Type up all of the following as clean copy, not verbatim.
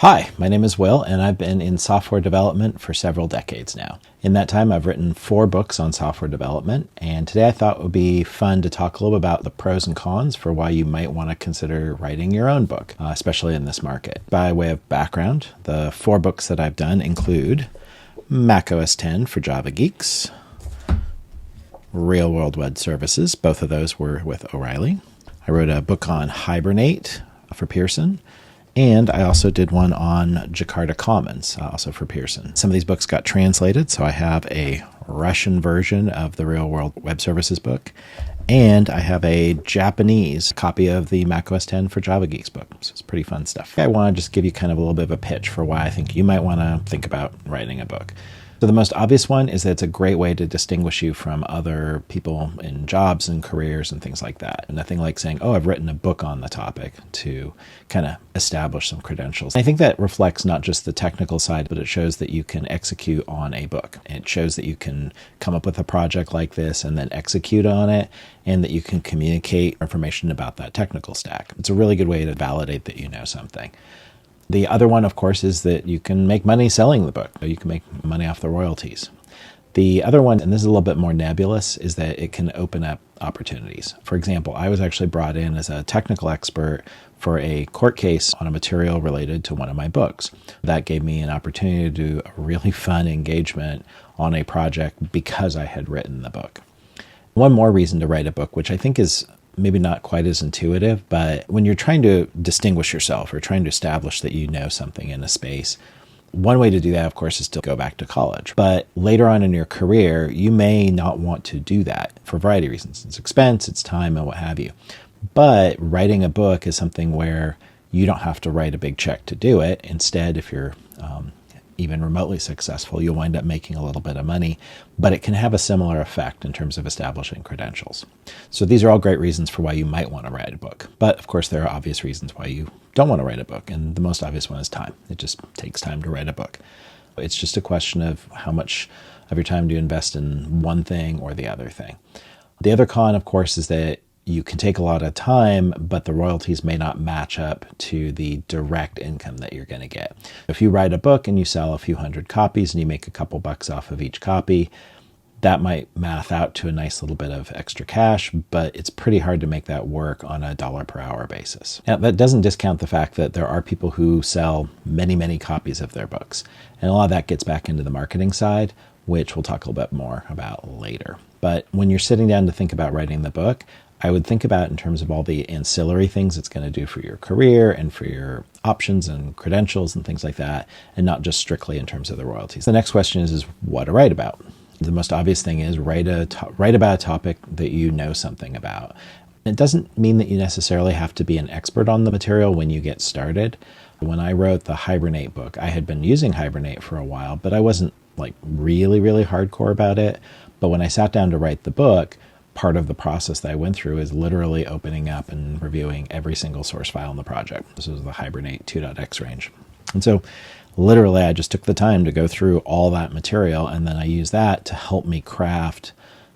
Hi, my name is Will, and I've been in software development for several decades now. In that time, I've written 4 books on software development, and today I thought it would be fun to talk a little about the pros and cons for why you might want to consider writing your own book, especially in this market. By way of background, the 4 books that I've done include macOS 10 for Java Geeks, Real World Web Services, both of those were with O'Reilly. I wrote a book on Hibernate for Pearson, and I also did one on Jakarta Commons, also for Pearson. Some of these books got translated, so I have a Russian version of the Real World Web Services book, and I have a Japanese copy of the macOS 10 for Java Geeks book. So it's pretty fun stuff. I want to just give you kind of a little bit of a pitch for why I think you might want to think about writing a book. So the most obvious one is that it's a great way to distinguish you from other people in jobs and careers and things like that. And nothing like saying, oh, I've written a book on the topic, to kind of establish some credentials. I think that reflects not just the technical side, but it shows that you can execute on a book. It shows that you can come up with a project like this and then execute on it, and that you can communicate information about that technical stack. It's a really good way to validate that you know something. The other one, of course, is that you can make money selling the book. You can make money off the royalties. The other one, and this is a little bit more nebulous, is that it can open up opportunities. For example, I was actually brought in as a technical expert for a court case on a material related to one of my books. That gave me an opportunity to do a really fun engagement on a project because I had written the book. One more reason to write a book, which I think is maybe not quite as intuitive, but when you're trying to distinguish yourself or trying to establish that you know something in a space, one way to do that, of course, is to go back to college. But later on in your career, you may not want to do that for a variety of reasons. It's expense, it's time, and what have you. But writing a book is something where you don't have to write a big check to do it. Instead, if you're even remotely successful, you'll wind up making a little bit of money, but it can have a similar effect in terms of establishing credentials. So these are all great reasons for why you might want to write a book. But of course, there are obvious reasons why you don't want to write a book. And the most obvious one is time. It just takes time to write a book. It's just a question of how much of your time do you invest in one thing or the other thing. The other con, of course, is that you can take a lot of time, but the royalties may not match up to the direct income that you're going to get. If you write a book and you sell a few hundred copies and you make a couple bucks off of each copy, that might math out to a nice little bit of extra cash, but it's pretty hard to make that work on a dollar per hour basis. Now, that doesn't discount the fact that there are people who sell many, many copies of their books. And a lot of that gets back into the marketing side, which we'll talk a little bit more about later. But when you're sitting down to think about writing the book, I would think about in terms of all the ancillary things it's going to do for your career and for your options and credentials and things like that, and not just strictly in terms of the royalties. The next question is what to write about. The most obvious thing is write about a topic that you know something about. It doesn't mean that you necessarily have to be an expert on the material when you get started. When I wrote the Hibernate book, I had been using Hibernate for a while, but I wasn't like really, really hardcore about it. But when I sat down to write the book, part of the process that I went through is literally opening up and reviewing every single source file in the project. This was the Hibernate 2.x range. And so literally I just took the time to go through all that material, and then I used that to help me craft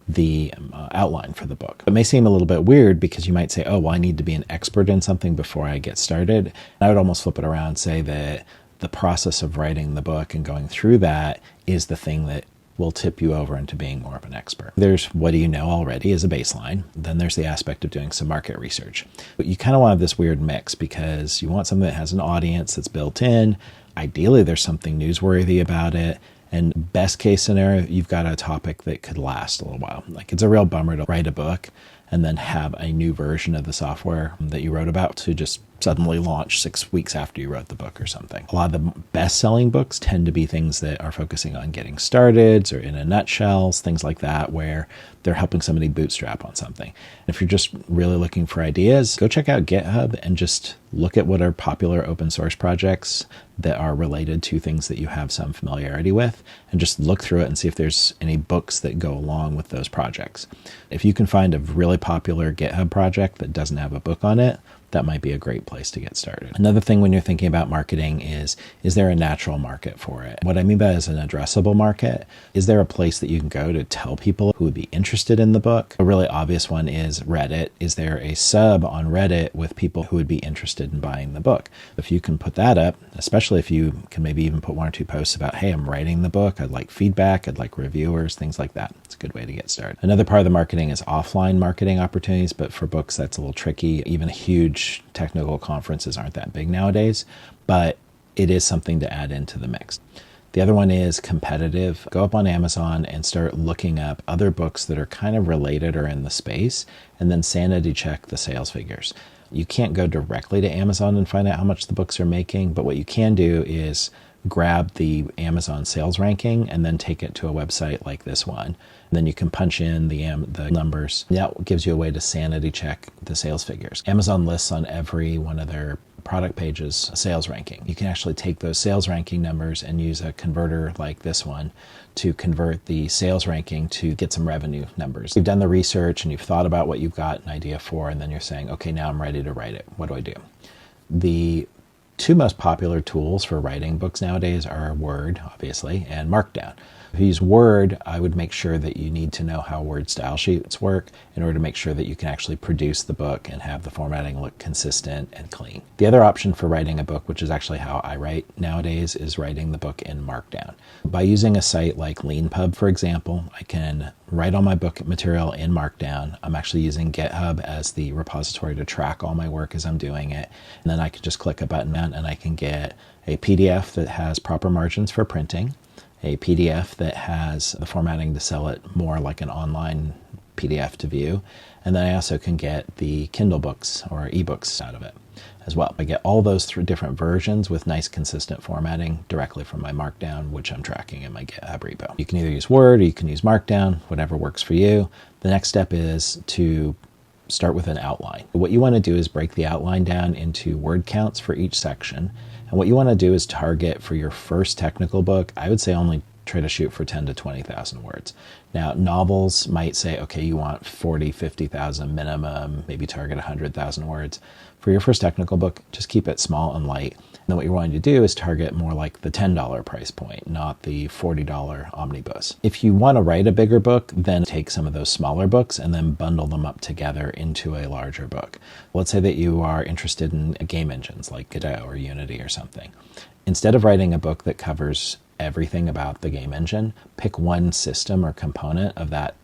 the outline for the book. It may seem a little bit weird because you might say, oh, well, I need to be an expert in something before I get started. And I would almost flip it around and say that the process of writing the book and going through that is the thing that will tip you over into being more of an expert. There's what do you know already as a baseline. Then there's the aspect of doing some market research. But you kind of want to have this weird mix because you want something that has an audience that's built in. Ideally, there's something newsworthy about it. And best case scenario, you've got a topic that could last a little while. Like, it's a real bummer to write a book and then have a new version of the software that you wrote about to just suddenly launch 6 weeks after you wrote the book or something. A lot of the best-selling books tend to be things that are focusing on getting started or in a nutshell, things like that, where they're helping somebody bootstrap on something. And if you're just really looking for ideas, go check out GitHub and just look at what are popular open source projects that are related to things that you have some familiarity with, and just look through it and see if there's any books that go along with those projects. If you can find a really popular GitHub project that doesn't have a book on it, that might be a great place to get started. Another thing when you're thinking about marketing is there a natural market for it? What I mean by as an addressable market, is there a place that you can go to tell people who would be interested in the book? A really obvious one is Reddit. Is there a sub on Reddit with people who would be interested in buying the book? If you can put that up, especially if you can maybe even put 1 or 2 posts about, hey, I'm writing the book, I'd like feedback, I'd like reviewers, things like that. It's a good way to get started. Another part of the marketing is offline marketing opportunities, but for books that's a little tricky. Even huge technical conferences aren't that big nowadays, but it is something to add into the mix. The other one is competitive. Go up on Amazon and start looking up other books that are kind of related or in the space, and then sanity check the sales figures. You can't go directly to Amazon and find out how much the books are making, but what you can do is grab the Amazon sales ranking and then take it to a website like this one. And then you can punch in the numbers. That gives you a way to sanity check the sales figures. Amazon lists on every one of their product pages a sales ranking. You can actually take those sales ranking numbers and use a converter like this one to convert the sales ranking to get some revenue numbers. You've done the research and you've thought about what you've got an idea for, and then you're saying, okay, now I'm ready to write it. What do I do? The 2 most popular tools for writing books nowadays are Word, obviously, and Markdown. If you use Word, I would make sure that you need to know how Word style sheets work in order to make sure that you can actually produce the book and have the formatting look consistent and clean. The other option for writing a book, which is actually how I write nowadays, is writing the book in Markdown. By using a site like Leanpub, for example, I can write all my book material in Markdown. I'm actually using GitHub as the repository to track all my work as I'm doing it. And then I can just click a button and I can get a PDF that has proper margins for printing, a PDF that has the formatting to sell it more like an online PDF to view, and then I also can get the Kindle books or ebooks out of it as well. I get all those 3 different versions with nice consistent formatting directly from my Markdown, which I'm tracking in my GitHub repo. You can either use Word or you can use Markdown, whatever works for you. The next step is to start with an outline. What you want to do is break the outline down into word counts for each section. And what you want to do is target for your first technical book, I would say only try to shoot for 10 to 20,000 words. Now, novels might say, okay, you want 40, 50,000 minimum, maybe target 100,000 words. For your first technical book, just keep it small and light. And then what you're wanting to do is target more like the $10 price point, not the $40 omnibus. If you want to write a bigger book, then take some of those smaller books and then bundle them up together into a larger book. Let's say that you are interested in game engines like Godot or Unity or something. Instead of writing a book that covers everything about the game engine, pick one system or component of that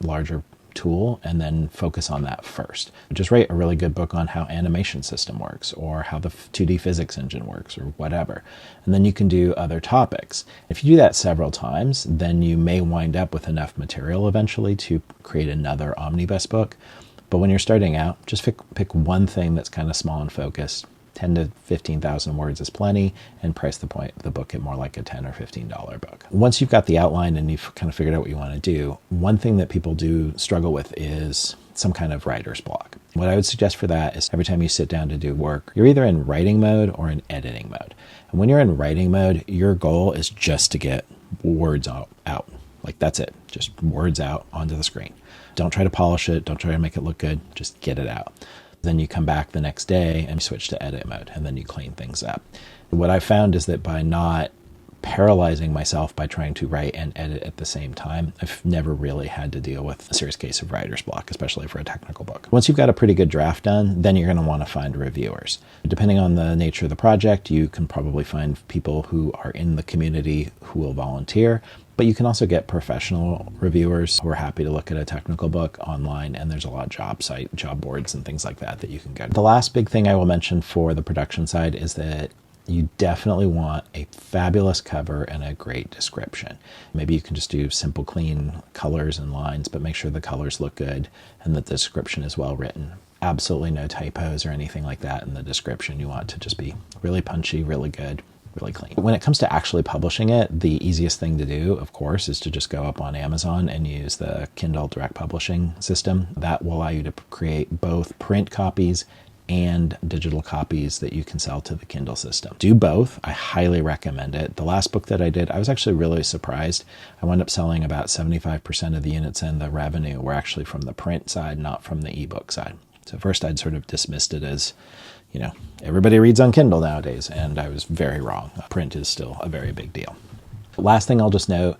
larger tool and then focus on that first. Just write a really good book on how animation system works or how the 2D physics engine works or whatever. And then you can do other topics. If you do that several times, then you may wind up with enough material eventually to create another omnibus book. But when you're starting out, just pick one thing that's kind of small and focused. 10 to 15,000 words is plenty, and price the book at more like a $10 or $15 book. Once you've got the outline and you've kind of figured out what you want to do, one thing that people do struggle with is some kind of writer's block. What I would suggest for that is every time you sit down to do work, you're either in writing mode or in editing mode. And when you're in writing mode, your goal is just to get words out. Like that's it, just words out onto the screen. Don't try to polish it, don't try to make it look good, just get it out. Then you come back the next day and switch to edit mode, and then you clean things up. What I found is that by not paralyzing myself by trying to write and edit at the same time, I've never really had to deal with a serious case of writer's block, especially for a technical book. Once you've got a pretty good draft done, then you're going to want to find reviewers. Depending on the nature of the project, you can probably find people who are in the community who will volunteer. But you can also get professional reviewers who are happy to look at a technical book online, and there's a lot of job boards and things like that you can go to. The last big thing I will mention for the production side is that you definitely want a fabulous cover and a great description. Maybe you can just do simple, clean colors and lines, but make sure the colors look good and that the description is well written. Absolutely no typos or anything like that in the description. You want it to just be really punchy, really good, really clean. When it comes to actually publishing it, the easiest thing to do, of course, is to just go up on Amazon and use the Kindle direct publishing system. That will allow you to create both print copies and digital copies that you can sell to the Kindle system. Do both. I highly recommend it. The last book that I did, I was actually really surprised. I wound up selling about 75% of the units, and the revenue were actually from the print side, not from the ebook side. So first I'd sort of dismissed it as, everybody reads on Kindle nowadays, and I was very wrong. Print is still a very big deal. Last thing I'll just note,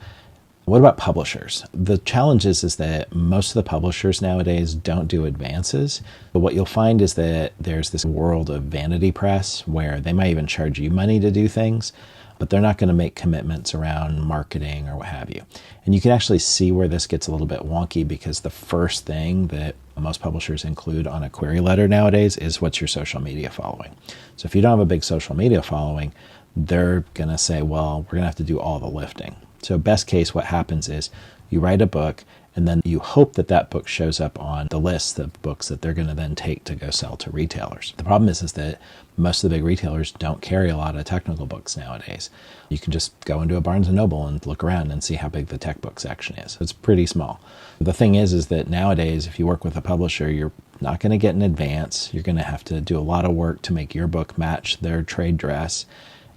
what about publishers? The challenge is that most of the publishers nowadays don't do advances, but what you'll find is that there's this world of vanity press where they might even charge you money to do things, but they're not going to make commitments around marketing or what have you. And you can actually see where this gets a little bit wonky, because the first thing that most publishers include on a query letter nowadays is what's your social media following. So if you don't have a big social media following, they're going to say, well, we're going to have to do all the lifting. So best case, what happens is you write a book, and then you hope that that book shows up on the list of books that they're going to then take to go sell to retailers. The problem is that most of the big retailers don't carry a lot of technical books nowadays. You can just go into a Barnes & Noble and look around and see how big the tech book section is. It's pretty small. The thing is that nowadays, if you work with a publisher, you're not going to get an advance. You're going to have to do a lot of work to make your book match their trade dress.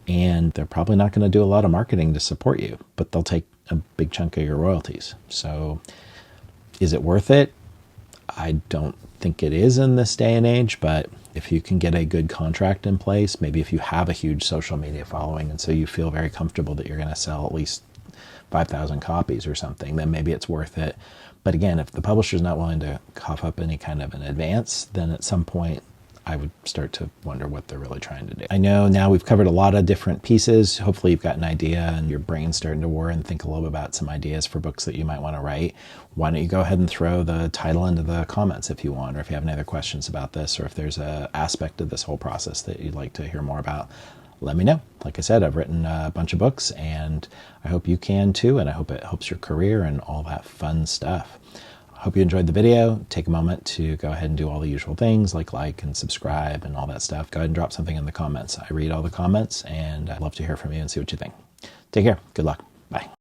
And they're probably not going to do a lot of marketing to support you, but they'll take a big chunk of your royalties. So is it worth it? I don't think it is in this day and age, but if you can get a good contract in place, maybe if you have a huge social media following and so you feel very comfortable that you're going to sell at least 5,000 copies or something, then maybe it's worth it. But again, if the publisher's not willing to cough up any kind of an advance, then at some point I would start to wonder what they're really trying to do. I know now we've covered a lot of different pieces. Hopefully you've got an idea and your brain's starting to whir and think a little bit about some ideas for books that you might want to write. Why don't you go ahead and throw the title into the comments if you want, or if you have any other questions about this, or if there's an aspect of this whole process that you'd like to hear more about, let me know. Like I said, I've written a bunch of books, and I hope you can too, and I hope it helps your career and all that fun stuff. Hope you enjoyed the video. Take a moment to go ahead and do all the usual things like and subscribe and all that stuff. Go ahead and drop something in the comments. I read all the comments, and I'd love to hear from you and see what you think. Take care. Good luck. Bye.